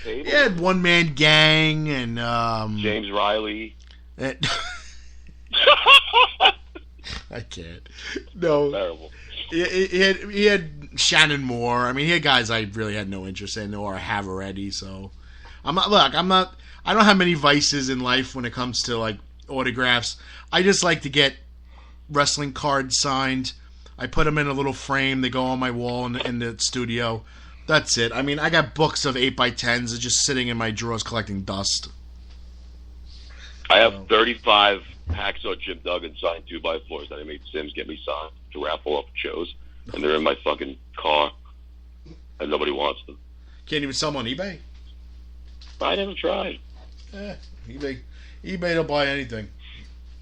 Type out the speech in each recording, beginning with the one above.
table. He had One Man Gang and James Riley. I can't. No. Terrible. He had Shannon Moore. I mean, he had guys I really had no interest in or have already. So, I don't have many vices in life when it comes to like autographs. I just like to get wrestling cards signed. I put them in a little frame. They go on my wall in the studio. That's it. I mean, I got books of 8x10s just sitting in my drawers collecting dust. I have 35 Hacksaw Jim Duggan signed 2x4s that I made Sims get me signed to raffle off shows, and they're in my fucking car, and nobody wants them. Can't even sell them on eBay? I never tried. eBay don't buy anything.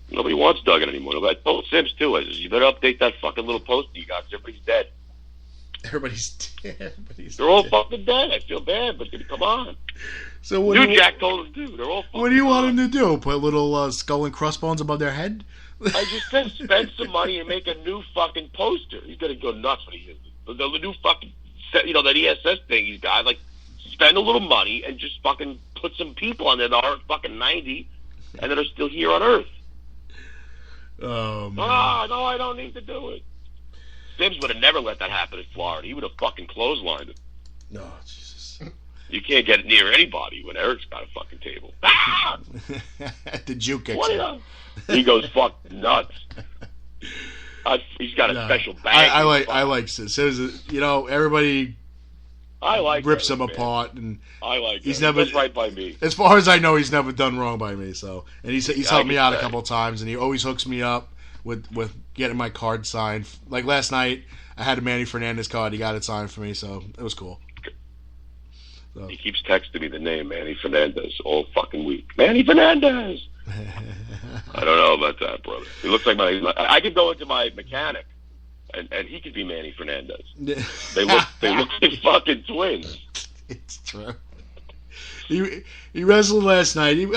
Nobody wants Duggan anymore. I told Sims too. I said, you better update that fucking little poster you got, 'cause everybody's dead. Everybody's dead. They're all fucking dead. I feel bad, but come on. So what Jack told him to do. They're all fucking What do you want him to do? Put little skull and crossbones above their head? I just said spend some money and make a new fucking poster. He's gonna go nuts when he hears it. The new fucking, that ESS thing he's got. Like, spend a little money and just fucking put some people on there that aren't fucking 90 and that are still here on Earth. Oh, man. No, I don't need to do it. Sims would have never let that happen in Florida. He would have fucking clotheslined it. No, Jesus. You can't get it near anybody when Eric's got a fucking table. The juke kicks him. He goes fuck nuts. He's got a special bag. I like Sis. Everybody rips him apart, and I like he's him. never. That's right by me. As far as I know, he's never done wrong by me. So, and he's helped me out a couple of times, and he always hooks me up with getting my card signed. Like last night, I had a Manny Fernandez card. He got it signed for me, so it was cool. So. He keeps texting me the name Manny Fernandez all fucking week. Manny Fernandez. I don't know about that, brother. He looks like I could go into my mechanic, and he could be Manny Fernandez. They look like fucking twins. It's true. He wrestled last night. Who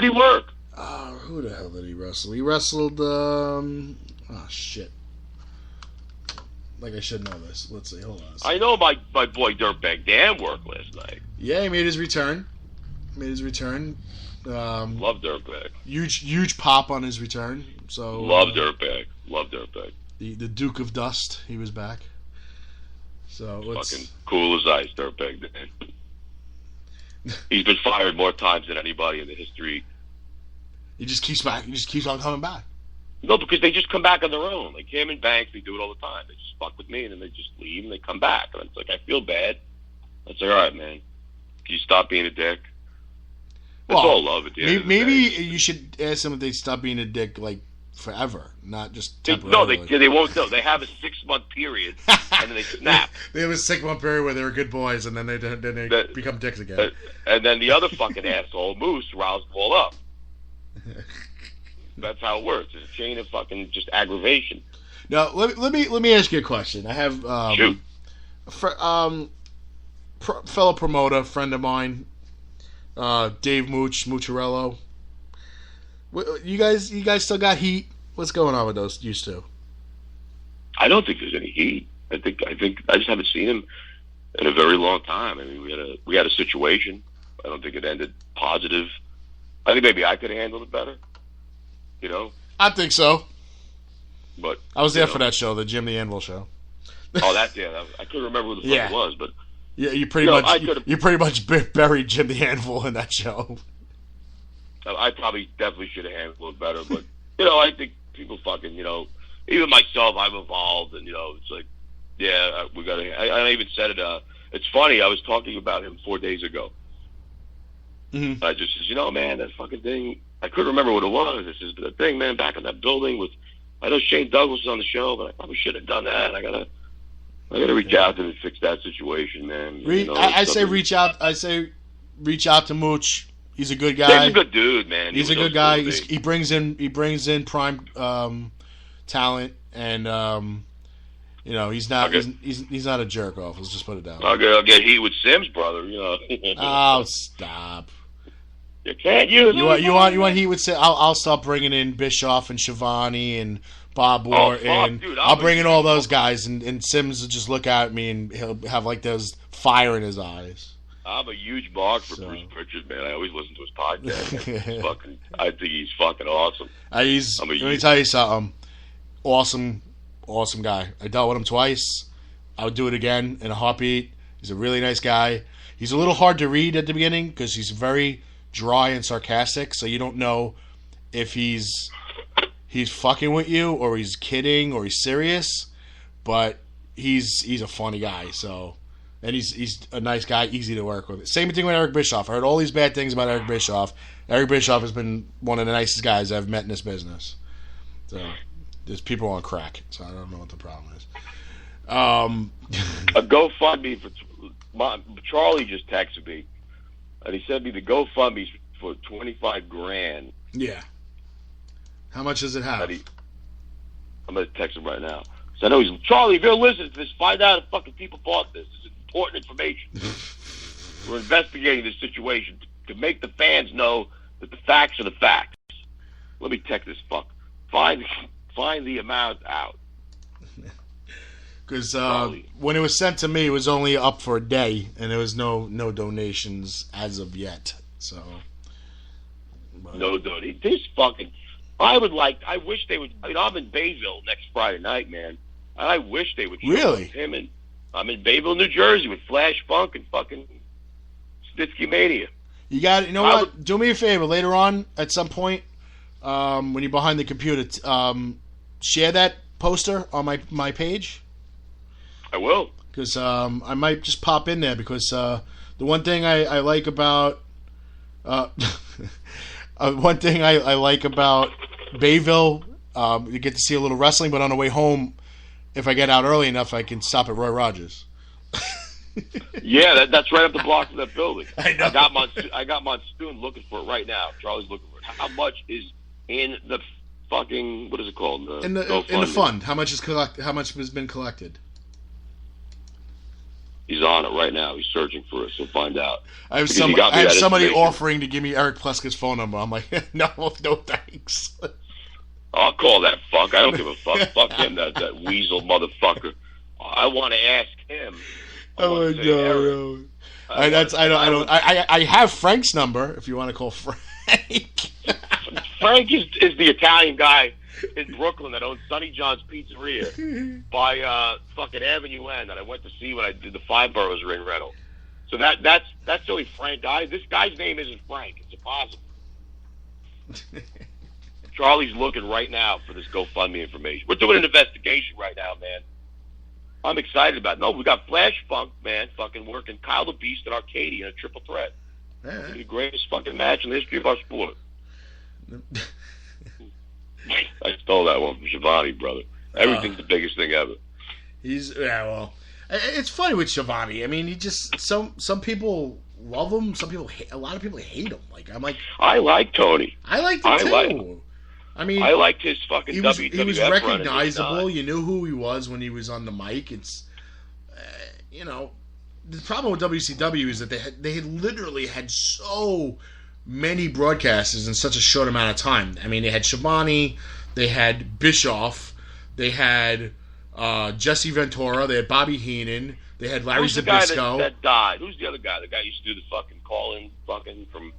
did he work? Who the hell did he wrestle? He wrestled. Oh shit! Like I should know this. Let's see. Hold on. I know my boy Dirtbag Dan worked last night. Yeah, he made his return. Love Dirtbag. Huge pop on his return. So love Dirtbag. The Duke of Dust. He was back. So fucking cool as ice, Dirtbag Dan. He's been fired more times than anybody in the history. He just keeps back. He just keeps on coming back. No, because they just come back on their own. Like him and Banks, they do it all the time. They just fuck with me, and then they just leave, and they come back. And it's like, I feel bad. It's like, all right, man. Can you stop being a dick? It's all love at the end of the maybe day. you should ask them if they stop being a dick, like, forever, not just temporarily. No, they won't. No, they have a 6-month period, and then they snap. They have a 6-month period where they were good boys, and then they become dicks again. And then the other fucking asshole, Moose, roused them all up. That's how it works. It's a chain of fucking just aggravation. Now, let me ask you a question. I have Shoot. Fellow promoter, friend of mine, Dave Mucciarello. You guys still got heat? What's going on with those used to? I don't think there's any heat. I think I just haven't seen him in a very long time. I mean, we had a situation. I don't think it ended positive. I think maybe I could have handled it better. I think so. But I was there for that show, the Jim the Anvil show. Oh, I couldn't remember who the fuck it was, but yeah, you pretty much buried Jim the Anvil in that show. I definitely should have handled it better, but I think people fucking even myself, I'm involved, and it's like, yeah, we gotta. I even said it. It's funny. I was talking about him 4 days ago. Mm-hmm. I just said, man, that fucking thing. I couldn't remember what it was. This is the thing, man. Back in that building with. I know Shane Douglas was on the show, but I probably should have done that. I gotta reach out to him and fix that situation, man. I say reach out. I say reach out to Mooch. He's a good guy. He's a good dude, man. He's a good guy. He brings in prime talent, and he's not he's not a jerk off. Let's just put it down. I'll get heat with Sims, brother. Oh, stop. You can't use you want heat with Sims? I'll start bringing in Bischoff and Shivani and Bob Orr, and dude, I'll bring in all those guys, and Sims will just look at me and he'll have like those fire in his eyes. I'm a huge mark for Bruce Pritchard, man. I always listen to his podcast. I think he's fucking awesome. Let me tell you something. Awesome guy. I dealt with him twice. I would do it again in a heartbeat. He's a really nice guy. He's a little hard to read at the beginning because he's very dry and sarcastic, so you don't know if he's fucking with you or he's kidding or he's serious. But he's a funny guy, so. And he's a nice guy, easy to work with. Same thing with Eric Bischoff. I heard all these bad things about Eric Bischoff. Eric Bischoff has been one of the nicest guys I've met in this business. So there's people on crack, so I don't know what the problem is. A GoFundMe for Charlie just texted me, and he sent me the GoFundMe for $25,000. Yeah. How much does it have? I'm gonna text him right now. So I know he's Charlie. If you're listening to this, find out if fucking people bought this. This is important information. We're investigating this situation to make the fans know that the facts are the facts. Let me text this fuck. Find the amount out. Because when it was sent to me, it was only up for a day, and there was no donations as of yet. So no donation. This fucking. I wish they would. I mean, I'm in Bayville next Friday night, man. And I wish they would show really him. And I'm in Bayville, New Jersey, with Flash Funk and fucking Snitsky Mania. You know what? Do me a favor. Later on, at some point, when you're behind the computer, share that poster on my page. I will. Because I might just pop in there because the one thing I like about one thing I like about Bayville, you get to see a little wrestling, but on the way home, if I get out early enough, I can stop at Roy Rogers. Yeah, that's right up the block from that building. I know. I got Monsoon looking for it right now. Charlie's looking for it. How much is in the fucking, what is it called? In the fund. How much has been collected? He's on it right now. He's searching for it, so find out. I have somebody offering to give me Eric Plesket's phone number. I'm like, no thanks. I'll call that fuck. I don't give a fuck. Fuck him, that weasel motherfucker. I want to ask him. No. I have Frank's number if you want to call Frank. Frank is the Italian guy in Brooklyn that owns Sonny John's Pizzeria by fucking Avenue N that I went to see when I did the Five Boroughs ring rental. So that's the only Frank guy. This guy's name isn't Frank. It's impossible. Charlie's looking right now for this GoFundMe information. We're doing an investigation right now, man. I'm excited about it. No, we got Flash Funk, man, fucking working Kyle the Beast and Arcadia in a triple threat. It's the greatest fucking match in the history of our sport. I stole that one from Shivani, brother. Everything's the biggest thing ever. It's funny with Shivani. I mean, he just some people love him. A lot of people hate him. I like Tony. I liked him too. I mean, I liked his fucking WWF. He was recognizable. You knew who he was when he was on the mic. It's, the problem with WCW is that they had literally had so many broadcasters in such a short amount of time. I mean, they had Shivani, they had Bischoff, they had Jesse Ventura, they had Bobby Heenan, they had Larry Zbyszko. That died? Who's the other guy? The guy who used to do the fucking call-in fucking from...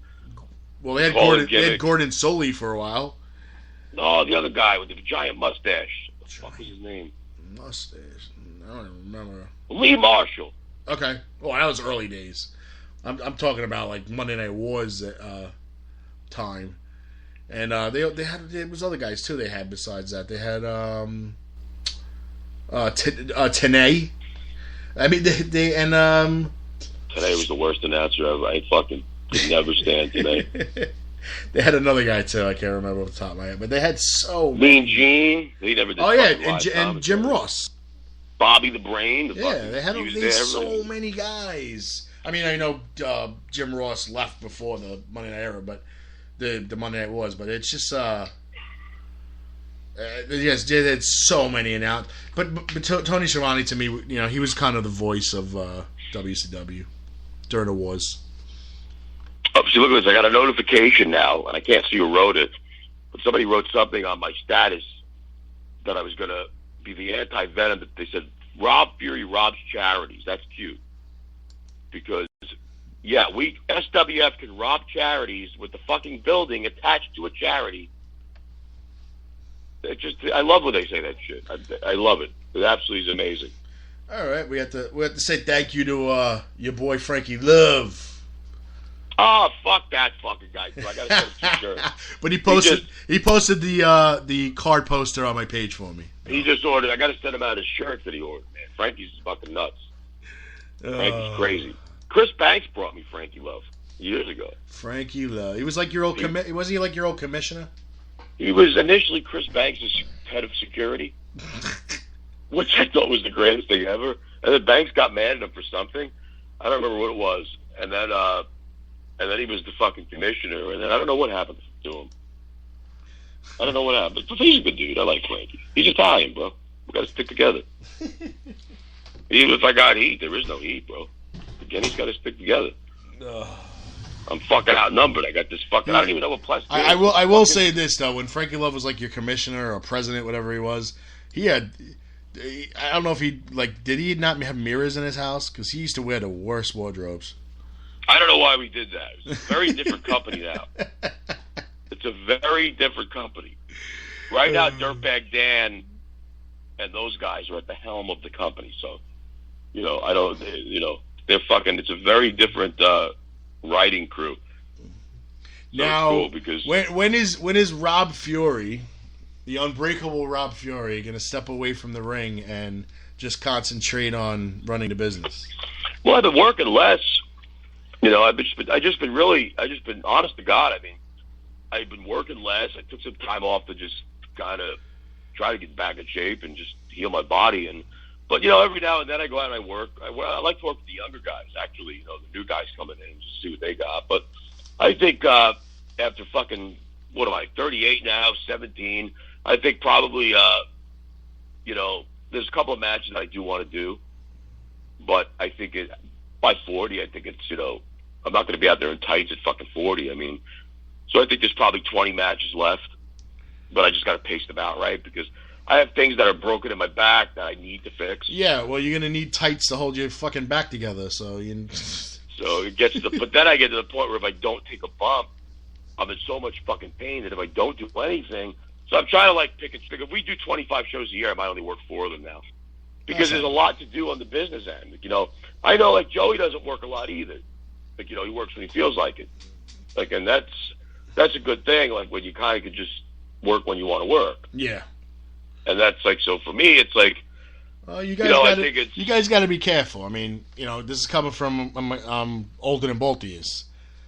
Well, they had Gordon Soley for a while. No, the other guy with the giant mustache. What the fuck is his name? Mustache. I don't even remember. Lee Marshall. Okay. Oh, that was early days. I'm talking about like Monday Night Wars time, and there was other guys too. They had besides that. They had Tenay. I mean, they Tenay was the worst announcer ever. I fucking could never stand Tenay. They had another guy too. I can't remember off the top of my head, but they had so Mean Gene. He never did. Oh yeah, and Jim Ross, Bobby the Brain. They had so many guys. I mean, I know Jim Ross left before the Monday Night era, but the Monday Night Wars. But it's just yes, they had so many announced. But Tony Schiavone, to me, he was kind of the voice of WCW during the wars. Oh, see, look at this. I got a notification now, and I can't see who wrote it, but somebody wrote something on my status that I was going to be the anti-Venom. That they said, Rob Fury robs charities. That's cute. Because Yeah, SWF can rob charities with the fucking building attached to a charity. I love when they say that shit. I love it. It absolutely is amazing. All right, we have to say thank you to your boy Frankie Love. Oh, fuck that fucking guy. I gotta send him some shirts. But he posted the card poster on my page for me. He just ordered. I gotta send him out his shirts that he ordered. Man, Frankie's fucking nuts. Frankie's crazy. Chris Banks brought me Frankie Love years ago. Frankie Love. He was like your old wasn't he like your old commissioner? He was initially Chris Banks' head of security, which I thought was the greatest thing ever. And then Banks got mad at him for something. I don't remember what it was. And then he was the fucking commissioner. And then I don't know what happened to him. I don't know what happened. But he's a good dude. I like Frankie. He's Italian, bro. We got to stick together. Even if I got heat, there is no heat, bro. Again, he's got to stick together. I'm fucking outnumbered. I got this fucking. I don't even know what plastic. I will say this though: when Frankie Love was like your commissioner or president, whatever he was, he had. I don't know if he did he not have mirrors in his house because he used to wear the worst wardrobes. I don't know why we did that. It's a very different company now. It's a very different company. Right now, Dirtbag Dan and those guys are at the helm of the company. So, they're fucking. It's a very different writing crew. So now, cool because when is Rob Fury, the unbreakable Rob Fury, going to step away from the ring and just concentrate on running the business? Well, I've been working less. I've just been honest to God. I mean, I've been working less. I took some time off to just kind of try to get back in shape and just heal my body. But every now and then I go out and I work. I like to work with the younger guys, actually. The new guys coming in and just see what they got. But I think after fucking 38 now, 17. I think probably there's a couple of matches that I do want to do, but I think by 40, I think it's I'm not going to be out there in tights at fucking 40. I mean, so I think there's probably 20 matches left, but I just got to pace them out right because I have things that are broken in my back that I need to fix. Yeah, well, you're going to need tights to hold your fucking back together, so it gets but then I get to the point where if I don't take a bump, I'm in so much fucking pain that if I don't do anything, so I'm trying to pick and stick. If we do 25 shows a year, I might only work 4 of them now because there's a lot to do on the business end. I know Joey doesn't work a lot either. He works when he feels like it. And that's a good thing. When you kind of can just work when you want to work. Yeah. And that's so for me, it's you guys got to be careful. I mean, this is coming from older than both of you.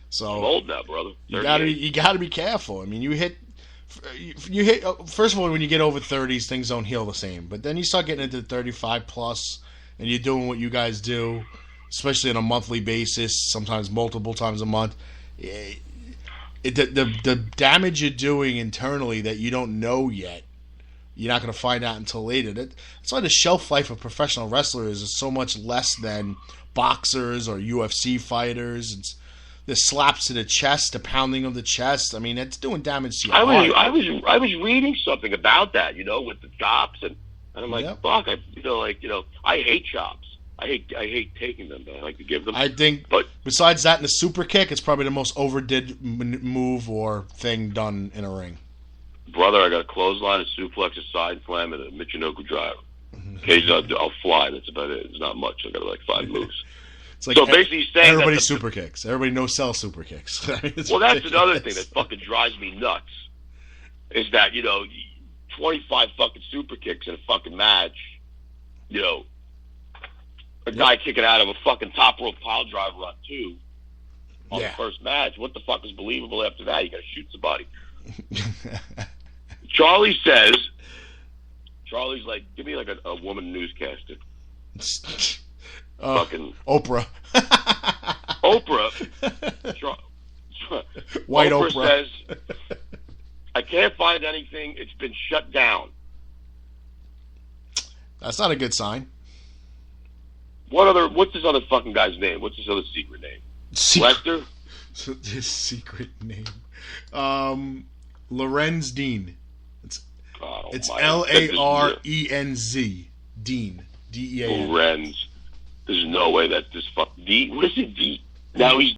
So I'm old now, brother. You got to be careful. I mean, you hit. First of all, when you get over 30s, things don't heal the same. But then you start getting into 35 plus, and you're doing what you guys do, especially on a monthly basis, sometimes multiple times a month. The damage you're doing internally that you don't know yet, you're not going to find out until later. That's why the shelf life of professional wrestlers is so much less than boxers or UFC fighters. It's the slaps to the chest, the pounding of the chest. I mean, it's doing damage to your heart. I was reading something about that, with the chops, and I'm like, fuck, I hate chops. I hate taking them, but I like to give them. I think, but besides that and the super kick, it's probably the most overdid move or thing done in a ring. Brother, I got a clothesline, a suplex, a side slam, and a Michinoku driver. Occasionally I'll fly. That's about it. It's not much. I got 5 moves. It's so basically, he's saying everybody super kicks. Everybody no-sell super kicks. Well, that's another thing that fucking drives me nuts. Is that 25 fucking super kicks in a fucking match. A guy kicking out of a fucking top rope pile driver on 2 on the first match. What the fuck is believable after that? You got to shoot somebody. Charlie's like, give me a woman newscaster. Fucking Oprah. White Oprah says, I can't find anything. It's been shut down. That's not a good sign. What's this other fucking guy's name? What's his other secret name? Lester? His secret name. Lorenz Dean. It's Larenz. Dean. DEAN. Lorenz. There's no way that's this fuck D. What is it? D. Now he's